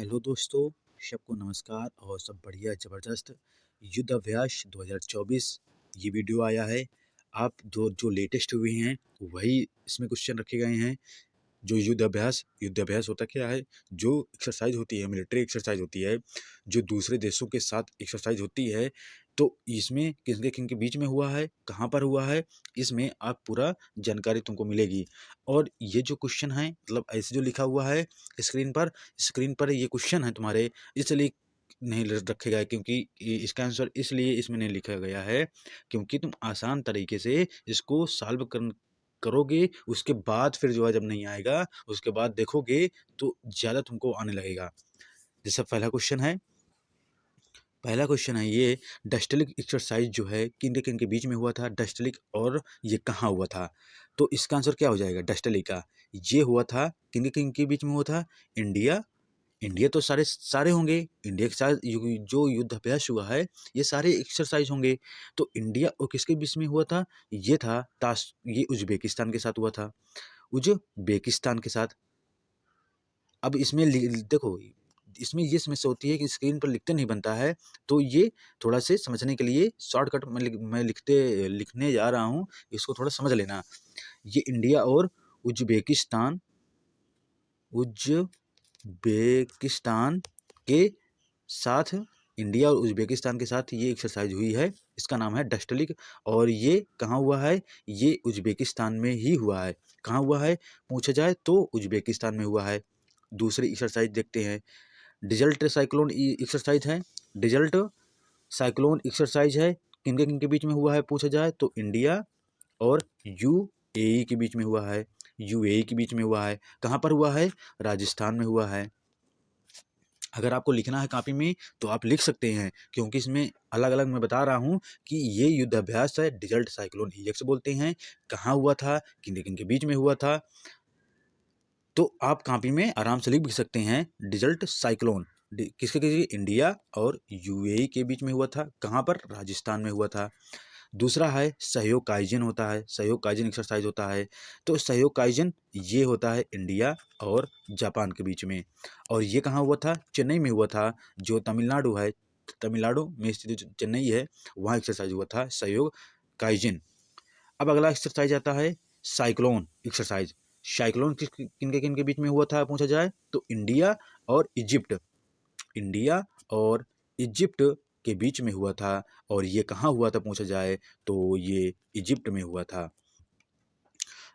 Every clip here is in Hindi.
हेलो दोस्तों, सबको नमस्कार और सब बढ़िया ज़बरदस्त। युद्ध अभ्यास 2024 ये वीडियो आया है। आप जो लेटेस्ट हुए हैं वही इसमें क्वेश्चन रखे गए हैं। जो युद्ध अभ्यास होता क्या है? जो एक्सरसाइज होती है, मिलिट्री एक्सरसाइज होती है, जो दूसरे देशों के साथ एक्सरसाइज होती है, तो इसमें किनके किनके बीच में हुआ है, कहाँ पर हुआ है, इसमें आप पूरा जानकारी तुमको मिलेगी। और ये जो क्वेश्चन है मतलब ऐसे जो लिखा हुआ है स्क्रीन पर ये क्वेश्चन है तुम्हारे, इसलिए नहीं रखे गए क्योंकि इसका आंसर इसलिए इसमें नहीं लिखा गया है क्योंकि तुम आसान तरीके से इसको सॉल्व करोगे, उसके बाद फिर जो है जब नहीं आएगा उसके बाद देखोगे तो ज़्यादा तुमको आने लगेगा। जैसे पहला क्वेश्चन है ये, डस्टलिक एक्सरसाइज जो है किन किन के बीच में हुआ था, डस्टलिक और ये कहाँ हुआ था? तो इसका आंसर क्या हो जाएगा? डस्टलिक का ये हुआ था किन किन के बीच में हुआ था? इंडिया इंडिया तो सारे सारे होंगे। इंडिया के साथ जो युद्ध अभ्यास हुआ है ये सारे एक्सरसाइज होंगे। तो इंडिया और किसके बीच में हुआ था? ये उज्बेकिस्तान के साथ हुआ था, उज्बेकिस्तान के साथ। अब इसमें देखो, इसमें ये समस्या होती है कि स्क्रीन पर लिखते नहीं बनता है, तो ये थोड़ा से समझने के लिए शॉर्टकट मैं लिखने जा रहा हूँ, इसको थोड़ा समझ लेना। ये इंडिया और उज्बेकिस्तान उज्बेकिस्तान के साथ इंडिया और उज्बेकिस्तान के साथ ये एक्सरसाइज हुई है। इसका नाम है डस्टलिक। और ये कहाँ हुआ है? ये उज्बेकिस्तान में ही हुआ है। कहाँ हुआ है पूछा जाए तो उज्बेकिस्तान में हुआ है। दूसरी एक्सरसाइज देखते हैं। डिजल्ट साइक्लोन एक्सरसाइज है। डिजल्ट साइक्लोन एक्सरसाइज है, किनके बीच में हुआ है पूछा जाए तो इंडिया और यूएई के बीच में हुआ है। यूएई के बीच में हुआ है। कहाँ पर हुआ है? राजस्थान में हुआ है। अगर आपको लिखना है कॉपी में तो आप लिख सकते हैं क्योंकि इसमें अलग अलग मैं बता रहा हूँ कि ये युद्ध अभ्यास है, डिजल्ट साइक्लोन ईएक्स बोलते हैं। कहाँ हुआ था, किन किन के बीच में हुआ था, तो आप कॉपी में आराम से लिख भी सकते हैं डिजल्ट साइक्लोन किसके किसके, इंडिया और यूएई के बीच में हुआ था। कहाँ पर? राजस्थान में हुआ था। दूसरा है सहयोग काइजन होता है, सहयोग काइजन एक्सरसाइज होता है। तो सहयोग काइजन ये होता है इंडिया और जापान के बीच में। और ये कहाँ हुआ था? चेन्नई में हुआ था। जो तमिलनाडु है, तमिलनाडु में स्थित जो चेन्नई है वहाँ एक्सरसाइज हुआ था सहयोग काइजन। अब अगला एक्सरसाइज आता है साइक्लोन एक्सरसाइज। साइक्लोन किन के बीच में हुआ था पूछा जाए तो इंडिया और इजिप्ट, इंडिया और इजिप्ट के बीच में हुआ था। और ये कहाँ हुआ था पूछा जाए तो ये इजिप्ट में हुआ था।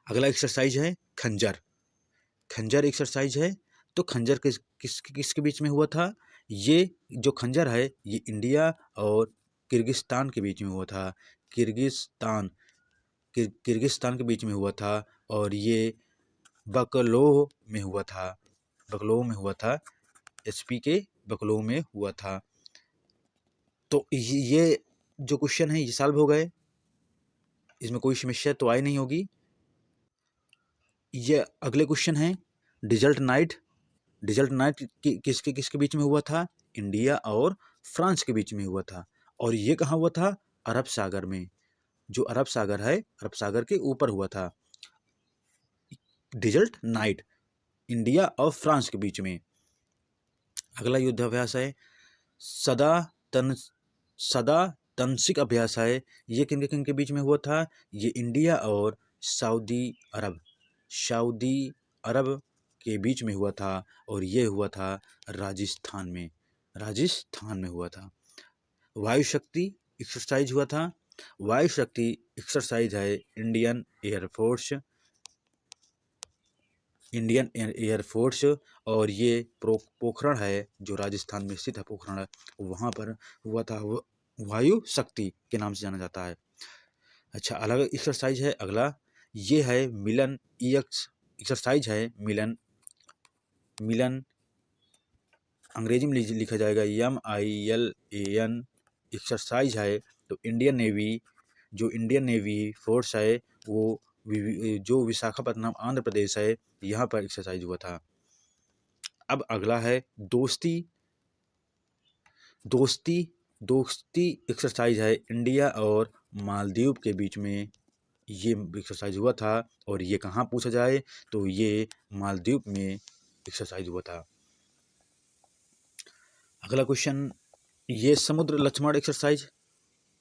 अगला एक्सरसाइज है खंजर। खंजर एक्सरसाइज है। तो खंजर किसके बीच में हुआ था? ये जो खंजर है ये इंडिया और किर्गिस्तान के बीच में हुआ था। किर्गिस्तान किर्गिस्तान के बीच में हुआ था। और ये बकलोह में हुआ था। बकलोह में हुआ था। एचपी के बकलोह में हुआ था। तो ये जो क्वेश्चन है ये सॉल्व हो गए, इसमें कोई समस्या तो आई नहीं होगी। ये अगले क्वेश्चन है डिजल्ट नाइट। डिजल्ट नाइट किसके किसके बीच में हुआ था? इंडिया और फ्रांस के बीच में हुआ था। और ये कहाँ हुआ था? अरब सागर में। जो अरब सागर है, अरब सागर के ऊपर हुआ था डिजल्ट नाइट, इंडिया और फ्रांस के बीच में। अगला युद्धाभ्यास है सदा तन सदा तनसिक अभ्यास है। ये किन के बीच में हुआ था? ये इंडिया और सऊदी अरब सऊदी अरब के बीच में हुआ था। और ये हुआ था राजस्थान में, राजस्थान में हुआ था। वायु शक्ति एक्सरसाइज हुआ था। वायु शक्ति एक्सरसाइज है इंडियन एयरफोर्स। और ये पोखरण है जो राजस्थान में स्थित है, पोखरण है वहाँ पर हुआ था। वायु शक्ति के नाम से जाना जाता है। अच्छा, अलग एक्सरसाइज है अगला, ये है मिलन ईएक्स एक्सरसाइज है। मिलन मिलन अंग्रेजी में लिखा जाएगा MILAN एक्सरसाइज है। तो इंडियन नेवी फोर्स है वो जो विशाखापट्टनम आंध्र प्रदेश है यहाँ पर एक्सरसाइज हुआ था। अब अगला है दोस्ती दोस्ती दोस्ती एक्सरसाइज है इंडिया और मालदीव के बीच में ये एक्सरसाइज हुआ था। और ये कहाँ पूछा जाए तो ये मालदीव में एक्सरसाइज हुआ था। अगला क्वेश्चन, ये समुद्र लक्ष्मण एक्सरसाइज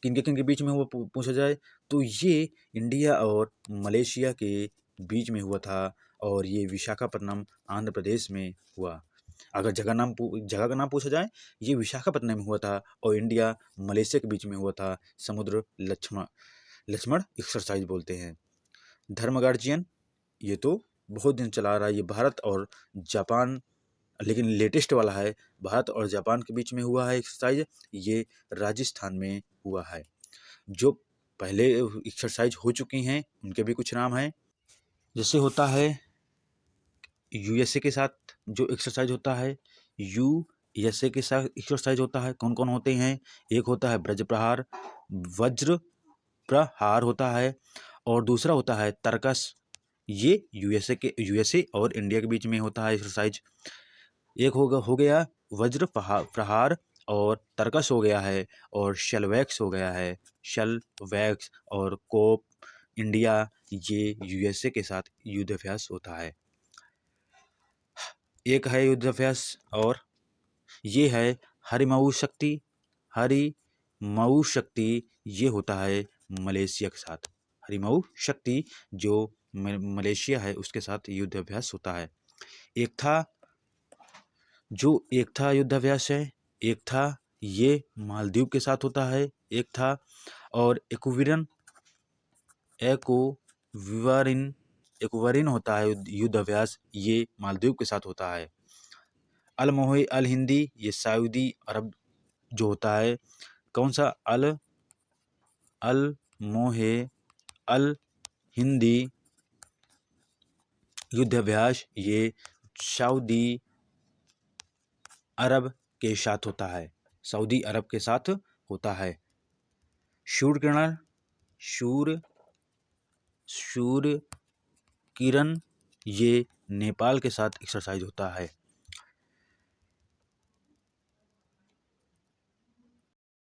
किनके किनके बीच में हुआ पूछा जाए तो ये इंडिया और मलेशिया के बीच में हुआ था और ये विशाखापट्टनम आंध्र प्रदेश में हुआ। अगर जगह का नाम पूछा जाए, ये विशाखापट्टनम में हुआ था और इंडिया मलेशिया के बीच में हुआ था। समुद्र लक्ष्मण एक्सरसाइज बोलते हैं। धर्म गार्जियन, ये तो बहुत दिन चला रहा है, ये भारत और जापान, लेकिन लेटेस्ट वाला है, भारत और जापान के बीच में हुआ है एक्सरसाइज, ये राजस्थान में हुआ है। जो पहले एक्सरसाइज हो चुकी हैं उनके भी कुछ नाम हैं, जैसे होता है यूएसए के साथ जो एक्सरसाइज होता है, यूएसए के साथ एक्सरसाइज होता है, कौन कौन होते हैं, एक होता है वज्र प्रहार होता है और दूसरा होता है तर्कस, ये यूएसए और इंडिया के बीच में होता है एक्सरसाइज। एक हो गया वज्र प्रहार और तर्कस हो गया है, और शेलवैक्स हो गया है, शेलवैक्स और कोप इंडिया, ये यूएसए के साथ युद्धाभ्यास होता है। एक है युद्धाभ्यास और ये है हरिमऊ शक्ति, ये होता है मलेशिया के साथ। हरिमऊ शक्ति जो मलेशिया है उसके साथ युद्धाभ्यास होता है। एक था युद्धाभ्यास है, एक था ये मालदीव के साथ होता है, एक था और एक्वरिन होता है युद्धाभ्यास, ये मालदीव के साथ होता है। अल मोहे अल हिंदी, ये सऊदी अरब जो होता है। कौन सा अल मोहे अल हिंदी युद्धाभ्यास, ये सऊदी अरब के साथ होता है, सऊदी अरब के साथ होता है। शूर किरण, ये नेपाल के साथ एक्सरसाइज होता है।